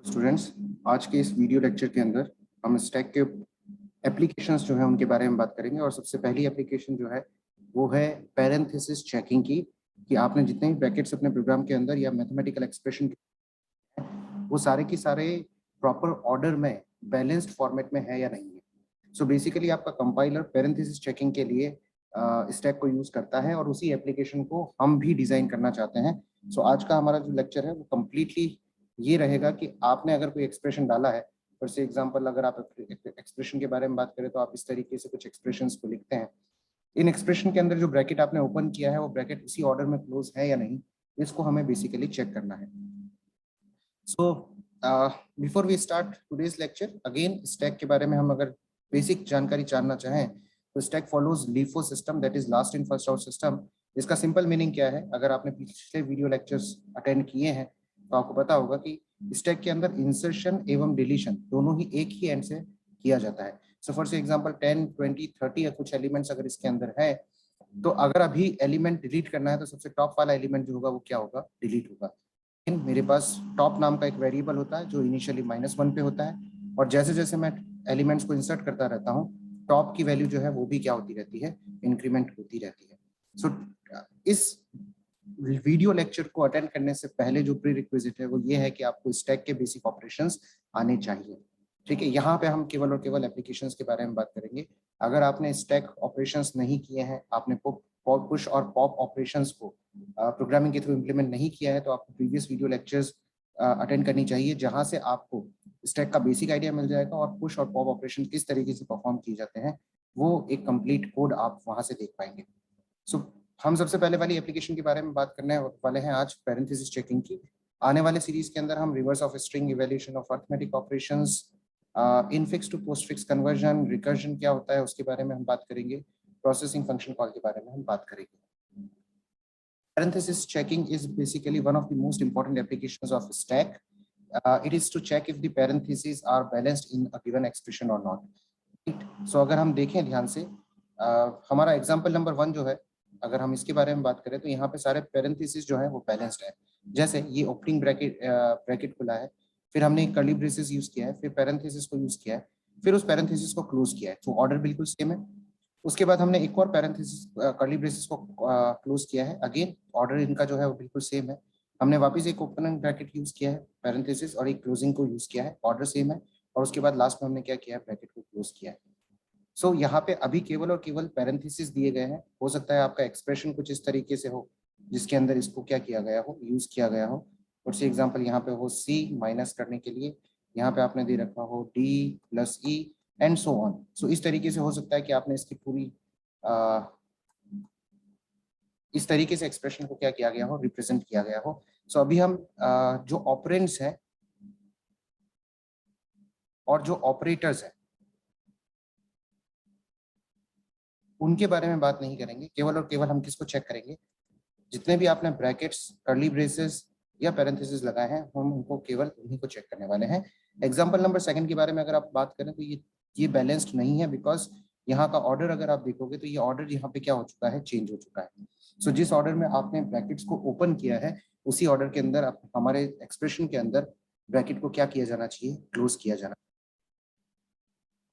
Students, आज के इस वीडियो लेक्चर के अंदर हम स्टैक के एप्लीकेशंस जो है उनके बारे में बात करेंगे। और सबसे पहली एप्लीकेशन जो है वो है पैरेंथेसिस चेकिंग की, कि आपने जितने भी ब्रैकेट्स अपने प्रोग्राम के अंदर या मैथमेटिकल एक्सप्रेशन वो सारे के सारे प्रॉपर ऑर्डर में बैलेंस्ड फॉर्मेट में है या नहीं है। सो बेसिकली आपका कंपाइलर पैरेंथेसिस चेकिंग के लिए स्टैक को यूज करता है और उसी एप्लीकेशन को हम भी डिजाइन करना चाहते हैं। सो आज का हमारा जो लेक्चर है वो कम्प्लीटली ये रहेगा कि आपने अगर कोई एक्सप्रेशन डाला है, फॉर से एग्जांपल अगर आप एक्सप्रेशन के बारे में बात करें तो आप इस तरीके से कुछ एक्सप्रेशंस को लिखते हैं। इन एक्सप्रेशन के अंदर जो ब्रैकेट आपने ओपन किया है वो ब्रैकेट उसी ऑर्डर में क्लोज है या नहीं, इसको हमें बेसिकली चेक करना है। So before we start today's lecture, again stack के बारे में हम अगर बेसिक जानकारी जानना चाहें तो stack follows LIFO system, that is last in first out system. इसका सिंपल मीनिंग क्या है? अगर आपने पिछले वीडियो लेक्चर्स अटेंड किए हैं तो आपको पता होगा कि स्टैक के अंदर इंसर्शन एवं डिलीशन दोनों ही एक ही एंड से किया जाता है। सो फॉर से एग्जांपल 10, 20, 30 या कुछ एलिमेंट्स अगर इसके अंदर है तो अगर अभी एलिमेंट डिलीट करना है तो सबसे टॉप वाला एलिमेंट जो होगा वो क्या होगा? डिलीट होगा। मेरे पास टॉप नाम का एक वेरिएबल होता है जो इनिशियली -1 पे होता है, और जैसे जैसे मैं एलिमेंट्स को इंसर्ट करता रहता हूँ टॉप की वैल्यू जो है वो भी क्या होती रहती है? इंक्रीमेंट होती रहती है। सो इस वीडियो लेक्चर को अटेंड करने से पहले जो प्री रिक्विजिट है वो ये है कि आपको स्टैक के बेसिक ऑपरेशंस आने चाहिए। ठीक है, यहाँ पे हम केवल और केवल एप्लीकेशंस के बारे में बात करेंगे। अगर आपने स्टैक ऑपरेशंस नहीं किए हैं, आपने पुश और पॉप ऑपरेशंस को प्रोग्रामिंग के थ्रू इम्प्लीमेंट नहीं किया है, तो आपको प्रीवियस वीडियो लेक्चर्स अटेंड करनी चाहिए, जहां से आपको स्टैक का बेसिक आइडिया मिल जाएगा और पुश और पॉप ऑपरेशन किस तरीके से परफॉर्म किए जाते हैं वो एक कंप्लीट कोड आप वहां से देख पाएंगे। सो हम सबसे पहले वाली एप्लीकेशन के बारे में बात करने वाले हैं आज, पैरेंथेसिस चेकिंग की। आने वाले सीरीज के अंदर हम reverse of string, evaluation of arithmetic operations, infix to postfix conversion, recursion क्या होता है उसके बारे में हम बात करेंगे, प्रोसेसिंग फंक्शन कॉल के बारे में हम बात करेंगे। Parenthesis checking is basically one of the most important applications of stack. It is to check if the parentheses are balanced in a given expression or not. Right? So अगर हम देखें ध्यान से, हमारा एग्जाम्पल नंबर 1 जो है, अगर हम इसके बारे में बात करें तो यहाँ पे सारे पैरेंथेसिस जो है वो बैलेंस्ड है। जैसे ये ओपनिंग ब्रैकेट खुला है, फिर हमने कर्ली ब्रेसेस यूज किया है, फिर पैरेंथेसिस को यूज किया है, फिर उस पैरेंथेसिस को क्लोज किया है, तो ऑर्डर बिल्कुल सेम है। उसके बाद हमने एक और पैरेंथेसिस कर्ली ब्रेसेस को क्लोज किया है, अगेन ऑर्डर इनका जो है वो बिल्कुल सेम है। हमने वापस एक ओपनिंग ब्रैकेट यूज किया है पैरेंथेसिस और एक क्लोजिंग को यूज किया है, ऑर्डर सेम है, और उसके बाद लास्ट में हमने क्या किया है? ब्रैकेट को क्लोज किया है। सो यहाँ पे अभी केवल और केवल पैरेंथेसिस दिए गए हैं। हो सकता है आपका एक्सप्रेशन कुछ इस तरीके से हो जिसके अंदर इसको क्या किया गया हो? यूज किया गया हो। फॉर से एग्जांपल यहाँ पे हो सी माइनस करने के लिए, यहाँ पे आपने दे रखा हो D plus E and so on. So इस तरीके से हो सकता है कि आपने इसकी पूरी इस तरीके से एक्सप्रेशन को क्या किया गया हो? रिप्रेजेंट किया गया हो। सो अभी हम जो ऑपरेंड्स हैं और जो ऑपरेटर्स हैं उनके बारे में बात नहीं करेंगे, केवल और केवल हम किसको चेक करेंगे? जितने भी आपने ब्रैकेट्स, कर्ली ब्रेसेस या पैरेंथेसिस लगाए हैं हम उनको केवल उन्हीं को चेक करने वाले हैं। एग्जांपल नंबर 2 के बारे में अगर आप बात करें तो ये बैलेंस्ड नहीं है, बिकॉज यहाँ का ऑर्डर अगर आप देखोगे तो ये ऑर्डर यहाँ पे क्या हो चुका है? चेंज हो चुका है। सो जिस ऑर्डर में आपने ब्रैकेट्स को ओपन किया है उसी ऑर्डर के अंदर हमारे एक्सप्रेशन के अंदर ब्रैकेट को क्या किया जाना चाहिए? क्लोज किया जाना।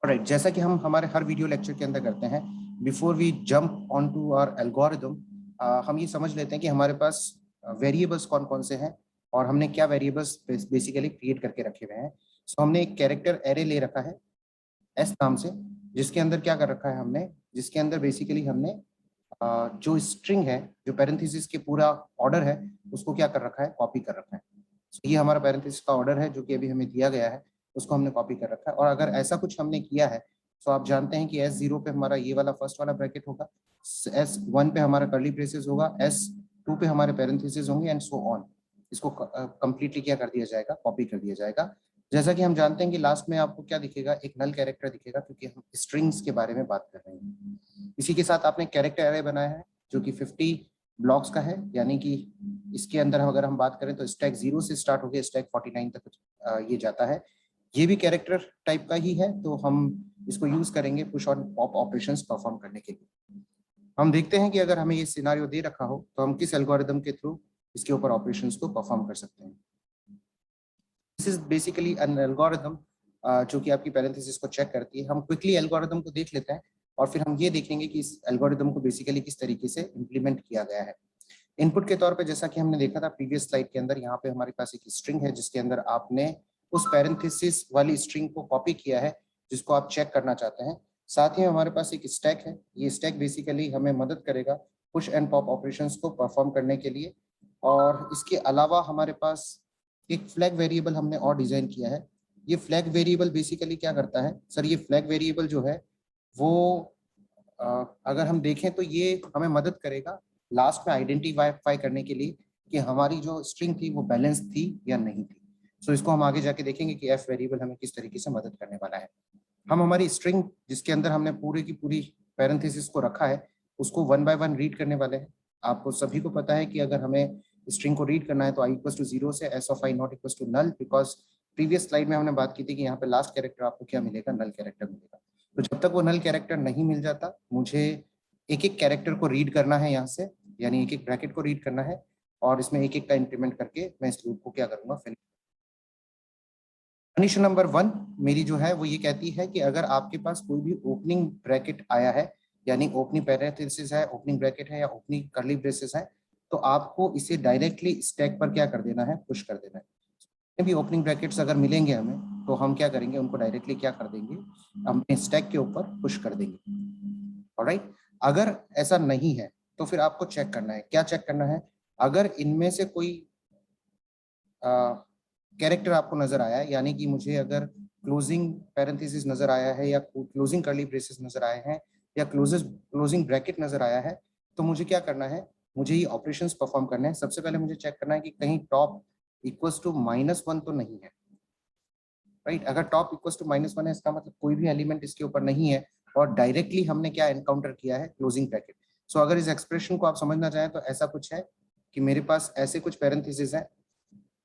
ऑलराइट, जैसा कि हम हमारे हर वीडियो लेक्चर के अंदर करते हैं, before we jump on to our algorithm, हम ये समझ लेते हैं कि हमारे पास वेरिएबल्स कौन कौन से हैं और हमने क्या वेरिएबल्स बेसिकली क्रिएट करके रखे हुए हैं। सो हमने एक कैरेक्टर एरे ले रखा है एस नाम से, जिसके अंदर क्या कर रखा है हमने? जिसके अंदर बेसिकली हमने जो स्ट्रिंग है, जो पैरेंथेसिस के पूरा ऑर्डर है उसको क्या कर रखा है? कॉपी कर रखा है। So, ये हमारा पैरेंथेसिस का ऑर्डर है जो कि अभी हमें दिया गया है, उसको हमने कॉपी कर रखा है। और अगर ऐसा कुछ हमने किया है तो आप जानते हैं कि S0 पे हमारा ये वाला फर्स्ट वाला ब्रैकेट होगा, S1 पे हमारा कर्ली ब्रेसेस होगा, S2 पे हमारे पैरेंथेसिस होंगे एंड सो ऑन। इसको कंप्लीटली क्या कर दिया जाएगा? कॉपी कर दिया जाएगा। जैसा कि हम जानते हैं कि लास्ट में आपको क्या दिखेगा? एक नल कैरेक्टर दिखेगा, क्योंकि हम स्ट्रिंग्स के बारे में बात कर रहे हैं। इसी के साथ आपने कैरेक्टर एरे बनाया है जो कि 50 ब्लॉक्स का है, यानी कि इसके अंदर अगर हम बात करें तो स्टैक 0 से स्टार्ट होकर स्टैक 49 तक ये जाता है। ये भी कैरेक्टर टाइप का ही है, तो हम इसको यूज करेंगे पुश और पॉप ऑपरेशंस परफॉर्म करने के लिए। हम देखते हैं कि अगर हमें ये सिनारियो दे रखा हो तो हम किस एल्गोरिदम के थ्रू इसके ऊपर ऑपरेशंस को परफॉर्म कर सकते हैं। This is basically an algorithm जो कि आपकी पैरेंथेसिस को चेक करती है। हम क्विकली एल्गोरिथम को देख लेते हैं और फिर हम ये देखेंगे कि इस एल्गोरिथम को बेसिकली किस तरीके से इम्प्लीमेंट किया गया है। इनपुट के तौर पे जैसा कि हमने देखा था प्रीवियस स्लाइड के अंदर, यहाँ पे हमारे पास एक स्ट्रिंग है जिसके अंदर आपने उस पैरेंथेसिस वाली स्ट्रिंग को कॉपी किया है जिसको आप चेक करना चाहते हैं। साथ ही हमारे पास एक स्टैक है। ये स्टैक बेसिकली हमें मदद करेगा पुश एंड पॉप ऑपरेशंस को परफॉर्म करने के लिए। और इसके अलावा हमारे पास एक फ्लैग वेरिएबल हमने और डिजाइन किया है। ये फ्लैग वेरिएबल बेसिकली क्या करता है सर, ये फ्लैग वेरिएबल जो है वो अगर हम देखें तो ये हमें मदद करेगा लास्ट में आइडेंटिफाई करने के लिए कि हमारी जो स्ट्रिंग थी वो बैलेंस थी या नहीं थी। सो इसको हम आगे जाके देखेंगे कि एफ वेरिएबल हमें किस तरीके से मदद करने वाला है। हम हमारी स्ट्रिंग जिसके अंदर हमने पूरी की पूरी पैरेंथेसिस को रखा है उसको 1 बाय 1 रीड करने वाले हैं। आपको सभी को पता है कि अगर हमें स्ट्रिंग को रीड करना है तो i इक्वल टू 0 से s of i not equal to null, because previous slide में हमने बात की थी कि यहाँ पे लास्ट कैरेक्टर आपको क्या मिलेगा, नल कैरेक्टर मिलेगा। तो जब तक वो नल कैरेक्टर नहीं मिल जाता मुझे एक एक कैरेक्टर को रीड करना है यहाँ से, यानी एक एक ब्रैकेट को रीड करना है और इसमें एक एक का इंक्रीमेंट करके मैं इस लूप को क्या करूंगा, फिनिश। कंडीशन नंबर 1 मेरी जो है वो ये कहती है कि अगर आपके पास कोई भी ओपनिंग ब्रैकेट आया है, यानी ओपनिंग पैरेंथेसिस है, ओपनिंग ब्रैकेट है या ओपनिंग कर्ली ब्रेसेस है, तो आपको इसे डायरेक्टली स्टैक पर क्या कर देना है, पुश कर देना है। भी ओपनिंग ब्रैकेट्स अगर मिलेंगे हमें तो हम क्या करेंगे, उनको डायरेक्टली क्या कर देंगे, अपने स्टैक के ऊपर पुश कर देंगे। ऑलराइट, अगर ऐसा नहीं है तो फिर आपको चेक करना है। क्या चेक करना है, अगर इनमें से कोई कैरेक्टर आपको नजर आया है, यानी कि मुझे अगर क्लोजिंग पैरेंथेसिस नजर आया है या क्लोजिंग कर्ली ब्रेसेस नजर आए हैं या क्लोजिंग ब्रैकेट नजर आया है, तो मुझे क्या करना है, मुझे ये ऑपरेशंस परफॉर्म करने हैं। सबसे पहले मुझे चेक करना है कि कहीं टॉप इक्वल्स टू -1 तो नहीं है। राइट, अगर टॉप इक्वल्स टू -1 है इसका मतलब कोई भी एलिमेंट इसके ऊपर नहीं है और डायरेक्टली हमने क्या एनकाउंटर किया है, क्लोजिंग ब्रैकेट। सो अगर इस एक्सप्रेशन को आप समझना चाहें तो ऐसा कुछ है कि मेरे पास ऐसे कुछ पैरेंथेसिस है,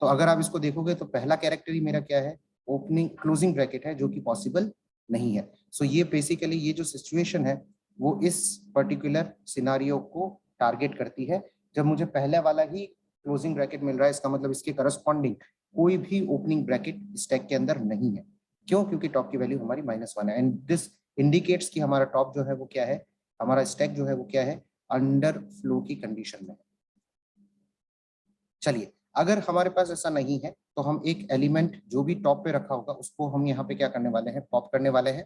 तो अगर आप इसको देखोगे तो पहला कैरेक्टर ही मेरा क्या है, ओपनिंग क्लोजिंग ब्रैकेट है, जो कि पॉसिबल नहीं है। सो ये बेसिकली ये जो सिचुएशन है वो इस पर्टिकुलर सिनारियो को टारगेट करती है। जब मुझे पहले वाला ही क्लोजिंग ब्रैकेट मिल रहा है इसका मतलब इसके करस्पॉन्डिंग कोई भी ओपनिंग ब्रैकेट स्टैक के अंदर नहीं है। क्यों? क्योंकि टॉप की वैल्यू हमारी -1 है एंड दिस इंडिकेट्स कि हमारा टॉप जो है वो क्या है, हमारा स्टैक जो है वो क्या है, अंडर फ्लो की कंडीशन में। चलिए, अगर हमारे पास ऐसा नहीं है तो हम एक एलिमेंट जो भी टॉप पे रखा होगा उसको हम यहाँ पे क्या करने वाले हैं, पॉप करने वाले हैं।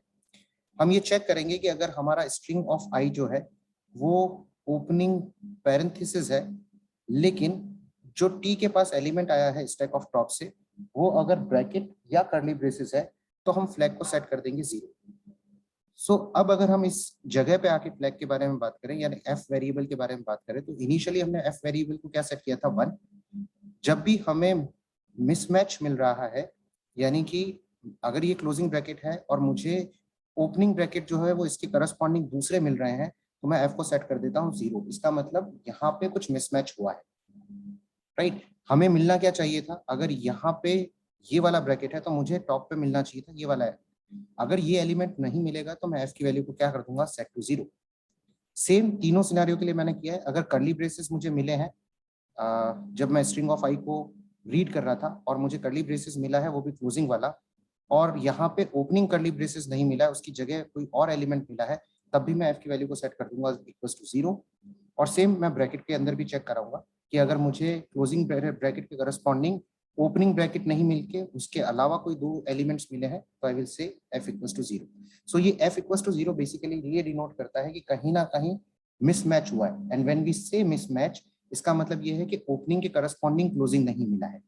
हम ये चेक करेंगे कि अगर हमारा स्ट्रिंग ऑफ आई जो है वो ओपनिंग पैरेंथेसिस है, लेकिन जो टी के पास एलिमेंट आया है स्टैक ऑफ टॉप से वो अगर ब्रैकेट या कर्ली ब्रेसेस है तो हम फ्लैग को सेट कर देंगे 0। सो अब अगर हम इस जगह पे आके फ्लैग के बारे में बात करें, यानी एफ वेरिएबल के बारे में बात करें, तो इनिशियली हमने एफ वेरिएबल को क्या सेट किया था, 1। जब भी हमें मिसमैच मिल रहा है, यानी कि अगर ये क्लोजिंग ब्रैकेट है और मुझे ओपनिंग ब्रैकेट जो है वो इसके करस्पॉन्डिंग दूसरे मिल रहे हैं, तो मैं एफ को सेट कर देता हूँ 0। इसका मतलब यहाँ पे कुछ मिसमैच हुआ है। राइट, हमें मिलना क्या चाहिए था, अगर यहाँ पे ये वाला ब्रैकेट है तो मुझे टॉप पे मिलना चाहिए था ये वाला है। अगर ये एलिमेंट नहीं मिलेगा तो मैं एफ की वैल्यू को क्या कर दूंगा, सेट टू 0। सेम तीनों सिनेरियो के लिए मैंने किया है। अगर कर्ली ब्रेसेस मुझे मिले हैं जब मैं स्ट्रिंग ऑफ आई को रीड कर रहा था और मुझे कर्ली ब्रेसेस मिला है वो भी क्लोजिंग वाला, और यहाँ पे ओपनिंग कर्ली ब्रेसेस नहीं मिला है, उसकी जगह कोई और एलिमेंट मिला है, तब भी मैं एफ की वैल्यू को सेट कर दूंगा इक्वल टू 0। और सेम मैं ब्रैकेट के अंदर भी चेक कराऊंगा कि अगर मुझे क्लोजिंग ब्रैकेट के करस्पॉन्डिंग ओपनिंग ब्रैकेट नहीं मिलके उसके अलावा कोई 2 एलिमेंट्स मिले हैं तो I will say F equal to 0। So ये एफ इक्वल टू 0 बेसिकली ये डिनोट करता है कि कहीं ना कहीं मिसमैच हुआ है। And when we say mismatch, इसका मतलब ये है कि ओपनिंग के करस्पॉन्डिंग क्लोजिंग नहीं मिला है।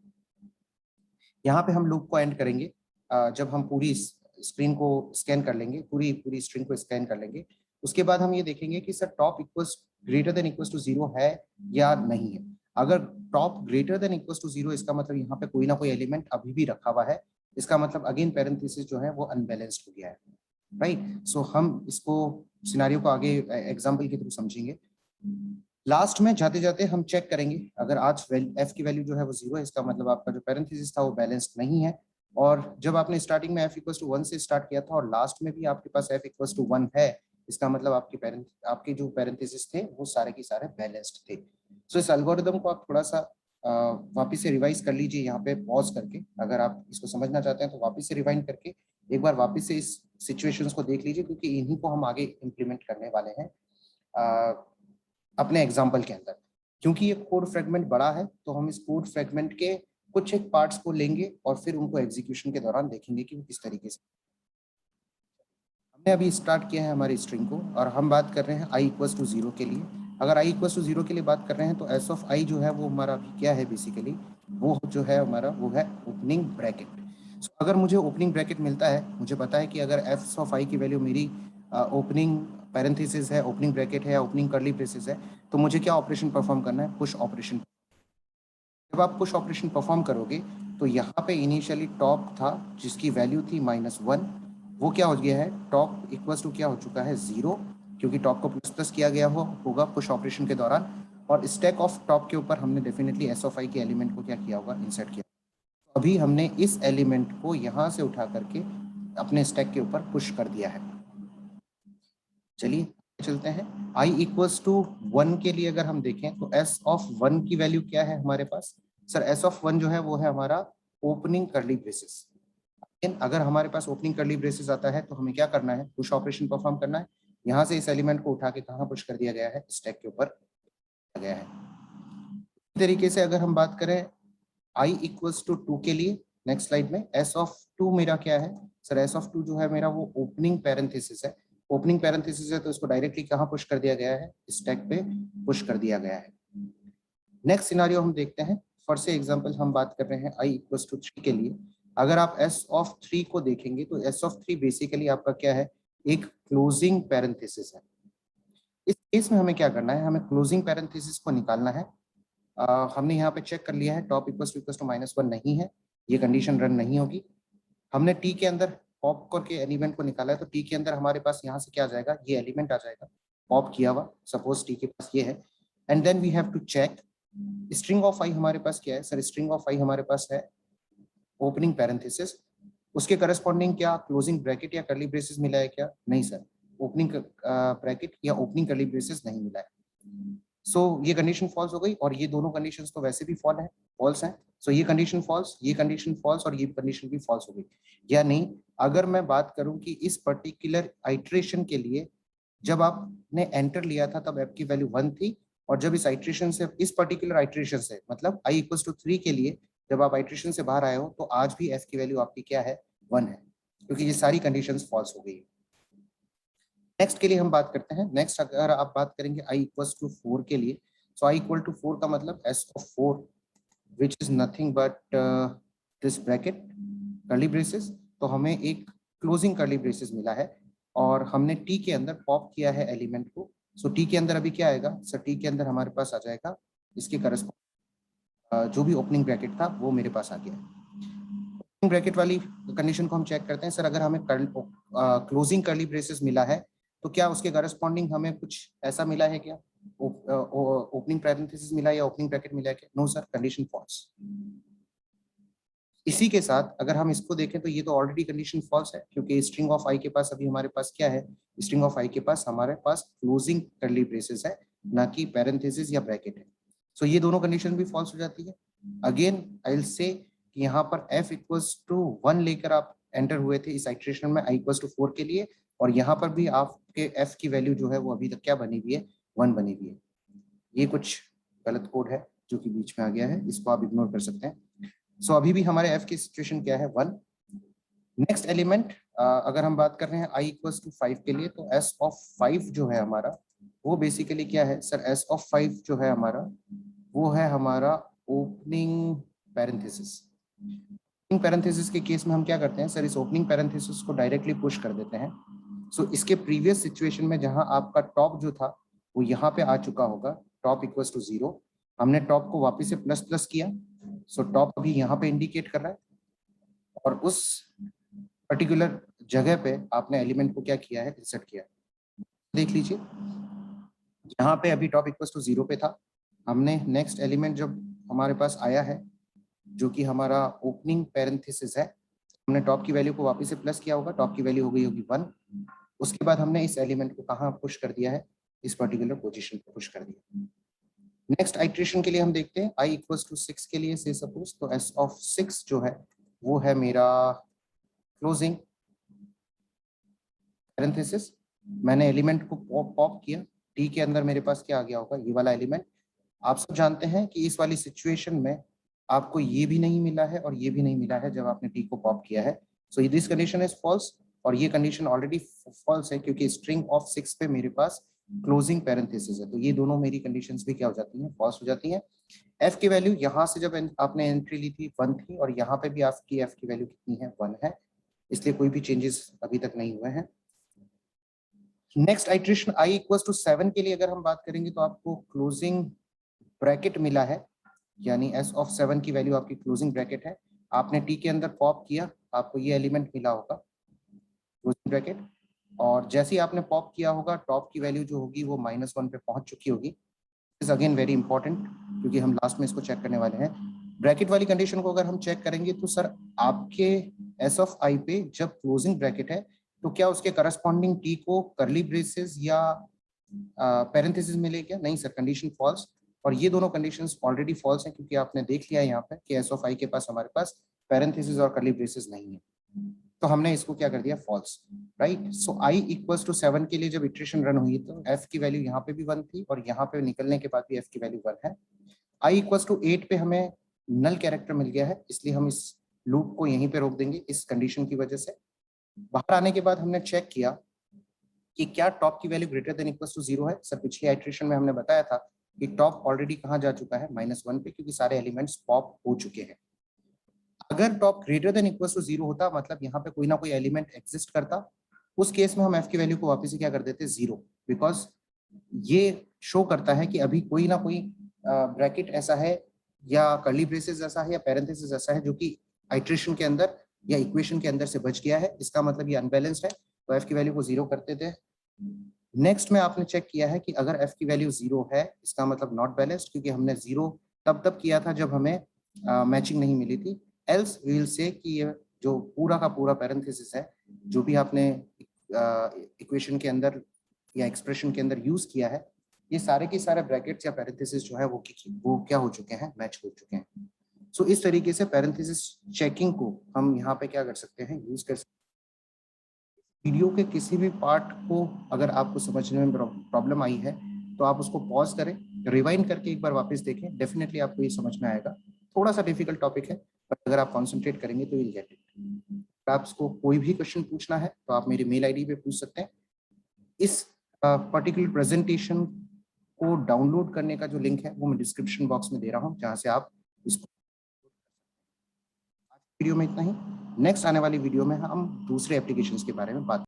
यहाँ पे हम लूप को एंड करेंगे जब हम पूरी स्क्रीन को स्कैन कर लेंगे, पूरी स्ट्रिंग को स्कैन कर लेंगे। उसके बाद हम ये देखेंगे कि sir top equals greater than equals to 0 है या नहीं है। अगर top greater than equals to 0 इसका मतलब यहाँ पे कोई ना कोई एलिमेंट अभी भी रखा हुआ है। इसका मतलब अगेन पैरेंथेसिस जो है वो अनबैलेंस्ड हो गया है। राइट, सो हम इसको सिनेरियो को आगे एग्जांपल के थ्रू समझेंगे। लास्ट में जाते जाते हम चेक करेंगे, अगर आज एफ की वैल्यू जो है वो 0 है, इसका मतलब आपका जो पैरेंथेसिस था वो बैलेंस्ड नहीं है। और जब आपने स्टार्टिंग में एफ इक्वल्स टू 1 से स्टार्ट किया था और लास्ट में भी आपके पास एफ इक्वल्स टू 1 है, इसका मतलब आपके जो पैरेंथेसिस थे वो सारे के सारे बैलेंस्ड थे। सो इस एल्गोरिथम को आप थोड़ा सा वापस से रिवाइज कर लीजिए यहाँ पे पॉज करके, अगर आप इसको समझना चाहते हैं तो वापस से रिवाइंड करके एक बार वापस से इस सिचुएशंस को देख लीजिए, क्योंकि इन्हीं को हम आगे इम्प्लीमेंट करने वाले हैं अपने एग्जाम्पल के अंदर। क्योंकि ये कोड फ्रेगमेंट बड़ा है तो हम इस कोड फ्रेगमेंट के कुछ एक पार्ट्स को लेंगे और फिर उनको एग्जीक्यूशन के दौरान देखेंगे कि वो किस तरीके से। हमने अभी स्टार्ट किया है हमारी स्ट्रिंग को और हम बात कर रहे हैं i इक्वल्स टू 0 के लिए। अगर i इक्वल्स टू 0 के लिए बात कर रहे हैं तो s ऑफ i जो है वो हमारा क्या है, बेसिकली वो जो है हमारा वो है ओपनिंग ब्रैकेट। अगर मुझे ओपनिंग ब्रैकेट मिलता है, मुझे पता है कि अगर f ऑफ i की वैल्यू मेरी ओपनिंग पैरेंथेसिस है, ओपनिंग ब्रैकेट है या ओपनिंग कर्ली ब्रेसेस है, तो मुझे क्या ऑपरेशन परफॉर्म करना है, पुश ऑपरेशन। जब आप पुश ऑपरेशन परफॉर्म करोगे तो यहाँ पे इनिशियली टॉप था जिसकी वैल्यू थी -1, वो क्या हो गया है, टॉप इक्वल्स टू क्या हो चुका है 0, क्योंकि टॉप को प्लस प्लस किया गया होगा पुश ऑपरेशन के दौरान। और स्टैक ऑफ टॉप के ऊपर हमने डेफिनेटली एस ऑफ आई के एलिमेंट को क्या किया होगा, इंसर्ट किया। तो अभी हमने इस एलिमेंट को यहाँ से उठा करके अपने स्टैक के ऊपर पुश कर दिया है। चलिए चलते हैं। i इक्वल्स टू 1 के लिए अगर हम देखें तो s ऑफ 1 की वैल्यू क्या है हमारे पास, सर s ऑफ 1 जो है वो है हमारा ओपनिंग कर्ली ब्रेसेस। अगर हमारे पास ओपनिंग कर्ली ब्रेसेस आता है तो हमें क्या करना है, पुश ऑपरेशन परफॉर्म करना है। यहाँ से इस एलिमेंट को उठा के कहाँ पुश कर दिया गया है, स्टैक के ऊपर गया है। इस तरीके से अगर हम बात करें i इक्वल्स टू 2 के लिए, नेक्स्ट स्लाइड में s ऑफ 2 मेरा क्या है, सर s ऑफ 2 जो है मेरा वो ओपनिंग पैरेंथेसिस है। ओपनिंग पैरेंथेसिस है तो इसको डायरेक्टली कहाँ पुश कर दिया गया है, स्टैक पे पुश कर दिया गया है। नेक्स्ट सिनारियो हम देखते हैं। फॉर से एग्जांपल हम बात कर रहे हैं i इक्वल्स टू 3 के लिए। अगर आप s ऑफ 3 को देखेंगे तो s ऑफ 3 बेसिकली आपका क्या है, एक क्लोजिंग पैरेंथेसिस है। इस केस में हमें क्या करना है, हमें क्लोजिंग पैरेंथेसिस को निकालना है। हमने यहाँ पे चेक कर लिया है टॉप इक्वल्स टू -1 नहीं है, ये कंडीशन रन नहीं होगी। हमने टी के अंदर पॉप करके एलिमेंट को निकाला है, तो टी के अंदर हमारे पास यहाँ से क्या आ जाएगा, ये एलिमेंट आ जाएगा पॉप किया हुआ, सपोज टी के पास ये है। And then we have to check string of I हमारे पास क्या है, सर स्ट्रिंग ऑफ आई हमारे पास है ओपनिंग पैरेंथेसिस, उसके करस्पॉन्डिंग क्या क्लोजिंग ब्रैकेट या कर्ली ब्रेसेस मिला है क्या, नहीं सर, ओपनिंग ब्रैकेट या ओपनिंग कर्ली ब्रेसेस नहीं मिला है। सो ये कंडीशन फॉल्स हो गई और ये दोनों कंडीशंस तो वैसे भी फॉल्स हैं। सो ये कंडीशन फॉल्स, ये कंडीशन फॉल्स और ये कंडीशन भी फॉल्स हो गई। या नहीं, अगर मैं बात करूं कि इस पर्टिकुलर आइट्रेशन के लिए जब आपने एंटर लिया था तब एफ की वैल्यू 1 थी, और जब इस आइट्रेशन से, इस पर्टिकुलर आइट्रेशन से मतलब i इक्वल्स टू 3 के लिए जब आप आइट्रेशन से बाहर आए हो तो आज भी f की वैल्यू आपकी क्या है, 1 है, क्योंकि ये सारी कंडीशंस फॉल्स हो गई है। नेक्स्ट के लिए हम बात करते हैं। नेक्स्ट अगर आप बात करेंगे i इक्वल्स टू 4 के लिए, सो i इक्वल टू 4 का मतलब s of 4 which is nothing but this bracket curly braces, तो हमें एक क्लोजिंग कर्ली ब्रेसेस मिला है और हमने t के अंदर पॉप किया है एलिमेंट को। सो t के अंदर अभी क्या आएगा, सर t के अंदर हमारे पास आ जाएगा इसके करस्पॉन्डिंग जो भी ओपनिंग ब्रैकेट था वो मेरे पास आ गया है। ओपनिंग ब्रैकेट वाली कंडीशन को हम चेक करते हैं। सर अगर हमें क्लोजिंग कर्ली ब्रेसेस मिला है तो क्या उसके करस्पॉन्डिंग हमें कुछ ऐसा मिला है क्या, ओपनिंग पैरेंथेसिस मिला या ओपनिंग ब्रैकेट मिला है क्या, नो सर, कंडीशन फॉल्स। इसी के साथ अगर हम इसको देखें तो ये तो ऑलरेडी कंडीशन फॉल्स है, क्योंकि स्ट्रिंग ऑफ आई के पास अभी हमारे पास क्या है, स्ट्रिंग ऑफ आई के पास हमारे पास क्लोजिंग कर्ली ब्रेसेस है, ना कि पैरेंथेसिस या ब्रैकेट है। सो ये दोनों कंडीशन भी फॉल्स हो जाती है। अगेन आई विल से कि यहाँ पर f इक्वल्स टू 1 लेकर आप एंटर हुए थे इस आइट्रेशन में i इक्वल्स टू 4 के लिए, और यहाँ पर भी आपके f की वैल्यू जो है वो अभी तक क्या बनी हुई है, 1 बनी हुई है। ये कुछ गलत कोड है जो कि बीच में आ गया है, इसको आप इग्नोर कर सकते हैं। सो अभी भी हमारे f की सिचुएशन क्या है, 1। नेक्स्ट एलिमेंट अगर हम बात कर रहे हैं i इक्वल्स टू 5 के लिए, तो s ऑफ 5 जो है हमारा वो बेसिकली क्या है, सर s ऑफ 5 जो है हमारा वो है हमारा ओपनिंग पैरेंथेसिस। ओपनिंग पैरेंथेसिस के केस में हम क्या करते हैं, सर इस ओपनिंग पैरेंथेसिस को डायरेक्टली पुश कर देते हैं। सो इसके प्रीवियस सिचुएशन में जहां आपका टॉप जो था वो यहाँ पे आ चुका होगा, टॉप इक्वल्स टू 0, हमने टॉप को वापस से प्लस प्लस किया। सो टॉप अभी यहाँ पे इंडिकेट कर रहा है और उस पर्टिकुलर जगह पे आपने एलिमेंट को क्या किया है, इंसर्ट किया। देख लीजिए यहाँ पे अभी टॉप इक्वल्स टू 0 पे था, हमने नेक्स्ट एलिमेंट जब हमारे पास आया है जो कि हमारा ओपनिंग पैरेंथेसिस है, हमने टॉप की वैल्यू को वापस से प्लस किया होगा, टॉप की वैल्यू हो गई होगी 1। उसके बाद हमने इस एलिमेंट को कहाँ पुश कर दिया है, इस पर्टिकुलर पोजीशन पे पुश कर दिया। नेक्स्ट आइट्रेशन के लिए हम देखते हैं i इक्वल्स टू 6 के लिए से सपोज, तो s ऑफ 6 जो है वो है मेरा क्लोजिंग पैरेंथेसिस। मैंने एलिमेंट को पॉप किया, टी के अंदर मेरे पास क्या आ गया होगा, ये वाला एलिमेंट। आप सब जानते हैं कि इस वाली सिचुएशन में आपको ये भी नहीं मिला है और ये भी नहीं मिला है जब आपने टी को पॉप किया है। So this condition is false, और ये कंडीशन ऑलरेडी फॉल्स है क्योंकि स्ट्रिंग ऑफ 6 पे मेरे पास क्लोजिंग पैरेंथेसिस है। तो ये दोनों मेरी कंडीशंस भी क्या हो जाती हैं, फॉल्स हो जाती हैं। एफ की वैल्यू यहाँ से जब आपने एंट्री ली थी 1 थी, और यहाँ पे भी आपकी एफ की वैल्यू कितनी है, 1 है, इसलिए कोई भी चेंजेस अभी तक नहीं हुए हैं। Next iteration i equals to 7 के लिए अगर हम बात करेंगे तो आपको क्लोजिंग ब्रैकेट मिला है, यानी s ऑफ 7 की वैल्यू आपकी क्लोजिंग ब्रैकेट है। आपने t के अंदर पॉप किया, आपको ये एलिमेंट मिला होगा क्लोजिंग ब्रैकेट, और जैसे ही आपने पॉप किया होगा टॉप की वैल्यू जो होगी वो -1 पे पहुंच चुकी होगी। इज अगेन वेरी इंपॉर्टेंट क्योंकि हम लास्ट में इसको चेक करने वाले हैं। ब्रैकेट वाली कंडीशन को अगर हम चेक करेंगे तो सर आपके s ऑफ i पे जब क्लोजिंग ब्रैकेट है तो क्या उसके करस्पॉन्डिंग t को करली ब्रेसेस या पैरेंथेसिस मिले क्या? नहीं सर, कंडीशन फॉल्स। और ये दोनों कंडीशंस ऑलरेडी फॉल्स हैं क्योंकि आपने देख लिया यहाँ पे कि s ऑफ i के पास हमारे पास पैरेंथेसिस और करली ब्रेसेस नहीं है, तो हमने इसको क्या कर दिया, false, right. So i equals to 7 के लिए जब इटरेशन रन हुई तो f की वैल्यू यहाँ पे भी 1 थी और यहाँ पे निकलने के बाद भी f की वैल्यू 1 है। i इक्वल्स टू 8 पे हमें नल कैरेक्टर मिल गया है, इसलिए हम इस लूप को यहीं पे रोक देंगे इस कंडीशन की वजह से। बाहर आने के बाद हमने चेक किया कि क्या टॉप की value greater than equals to 0 है। सर पिछले आइट्रेशन में हमने बताया था कि टॉप ऑलरेडी कहाँ जा चुका है, -1 पे, क्योंकि सारे एलिमेंट्स पॉप हो चुके हैं। अगर top greater than equals to 0 होता, मतलब यहाँ पे कोई ना कोई एलिमेंट एग्जिस्ट करता, उस केस में हम f की वैल्यू को वापस से क्या कर देते, 0, बिकॉज ये शो करता है कि अभी कोई ना कोई ब्रैकेट ऐसा है या कर्ली ब्रेसेस ऐसा है या पैरेंथेसिस ऐसा है जो कि आइट्रेशन के अंदर या इक्वेशन के अंदर से बच गया है, इसका मतलब ये अनबैलेंस्ड है, तो f की वैल्यू को 0 करते थे। नेक्स्ट में आपने चेक किया है कि अगर f की वैल्यू 0 है इसका मतलब नॉट बैलेंस्ड, क्योंकि हमने 0 तब किया था जब हमें मैचिंग नहीं मिली थी। एल्स वी विल से कि ये जो पूरा का पूरा पैरेंथेसिस है जो भी आपने इक्वेशन के अंदर या एक्सप्रेशन के अंदर यूज किया है, ये सारे के सारे ब्रैकेट्स या पैरेंथेसिस जो है वो क्या हो चुके हैं, मैच हो चुके हैं। सो इस तरीके से पैरेंथेसिस चेकिंग को हम यहाँ पे क्या कर सकते हैं, यूज कर सकते हैं। वीडियो के किसी भी पार्ट को अगर आपको समझने में प्रॉब्लम आई है तो आप उसको पॉज करें, रिवाइंड करके एक बार वापस देखें, डेफिनेटली आपको ये समझ में आएगा। थोड़ा सा डिफिकल्ट टॉपिक है बट अगर आप कॉन्सेंट्रेट करेंगे तो विल गेट इट। आपको कोई भी क्वेश्चन पूछना है तो आप मेरी मेल आईडी पे पूछ सकते हैं। इस पर्टिकुलर प्रेजेंटेशन को डाउनलोड करने का जो लिंक है वो मैं डिस्क्रिप्शन बॉक्स में दे रहा हूँ, जहाँ से आप इसको। आज वीडियो में इतना ही, नेक्स्ट आने वाली वीडियो में हम दूसरे एप्लीकेशंस के बारे में बात